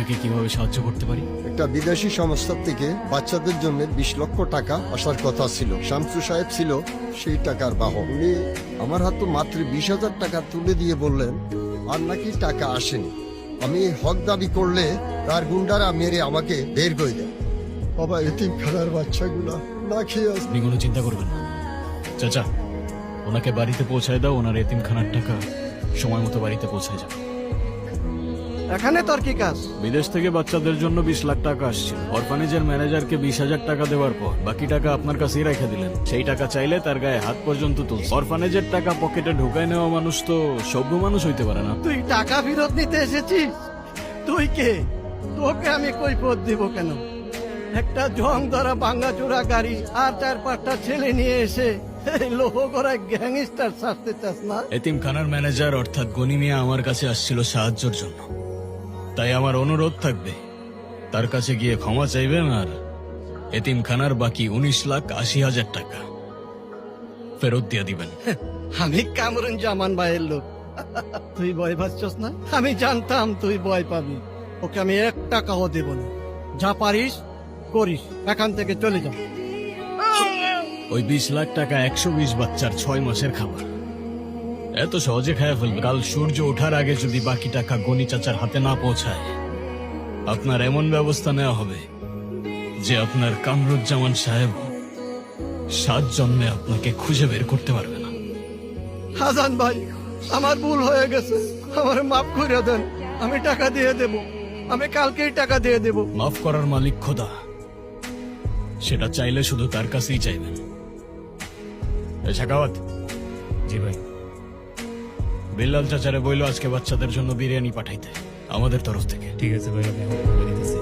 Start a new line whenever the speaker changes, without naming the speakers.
আপনাকে কিভাবে সাহায্য করতে পারি?
একটা বিদেশি সংস্থা থেকে বাচ্চাদের জন্য 20 লক্ষ টাকা আসার কথা ছিল। শামসু সাহেব ছিল সেই টাকার বাহক। উনি আমার হাতে মাত্র 20,000 টাকা তুলে দিয়ে বললেন আর নাকি টাকা আসেনি। আমি হক দাবি করলে তার গুন্ডারা মেরে আমাকে বের করে দেয়। বাবা, এতিমখানার বাচ্চাগুলা না খেয়ে আছে।
আপনি কোনো চিন্তা করবেন না চাচা, ওনাকে বাড়িতে পৌঁছায় দাও। ওনার এতিমখানার টাকা সময় মতো বাড়িতে পৌঁছায় যাবে।
এখানে তোর কি কাজ?
বিদেশ থেকে বাচ্চাদের জন্য 20 লাখ টাকা আসছিল। অরফানেজের ম্যানেজারকে 20,000 টাকা দেওয়ার পর বাকি টাকা আপনার কাছেই রেখে দিলেন। সেই টাকা চাইলে তার গায়ে হাত পর্যন্ত তুলছে। অরফানেজের টাকা পকেটে ঢুকায় নেওয়া মানুষ তো সভ্য মানুষ হইতে পারে না।
তুই টাকা ফেরত নিতে এসেছিস? তুই কে? তোকে আমি কৈফিয়ত দিব কেন? একটা জং ধরা ভাঙাচোরা গাড়ি আর 4-5টা ছেলে নিয়ে এসে এই লোহ করা গ্যাংস্টার সাজতে চাস না?
এতিমখানার ম্যানেজার অর্থাৎ গনি মিয়া আমার কাছে আসছিল সাহায্যের জন্য। তাই আমার অনুরোধ থাকবে তার কাছে গিয়ে ক্ষমা চাইবেন আর এতিমখানার বাকি 19,80,000 টাকা ফেরত দিয়ে দিবেন।
আমি কামরুন জামান ভাইয়ের লোক। তুই ভয় পাচ্ছস না? আমি জানতাম তুই ভয় পাবি। ওকে আমি 1 টাকাও দেব না। যা পারিস করিস, এখান থেকে চলে যা।
ওই 20 লাখ টাকা 120 বাচ্চার 6 মাসের খাবার এত সহজে খায় ফেলবে। কাল সূর্য ওঠার আগে যদি বাকি টাকা গনি চাচার হাতে না পৌঁছায়, আপনার এমন ব্যবস্থা নেওয়া হবে যে আপনার কামরুজ্জামান সাহেব 7 জন্মে আপনাকে খুঁজে বের করতে পারবে না।
হাসান ভাই, আমার ভুল হয়ে গেছে, আমার মাফ করে দেন। আমি টাকা দিয়ে দেব, আমি কালকেই টাকা দিয়ে দেব।
মাফ করার মালিক খোদা, সেটা চাইলে শুধু তার কাছেই চাইবেন। শাকাওয়াত। জি ভাই। বিল্লাল চাচারে বইল আজকে বাচ্চাদের জন্য বিরিয়ানি পাঠাইতে আমাদের তরফ থেকে।
ঠিক আছে ভাই, আমি এখন বলে দিতেছি।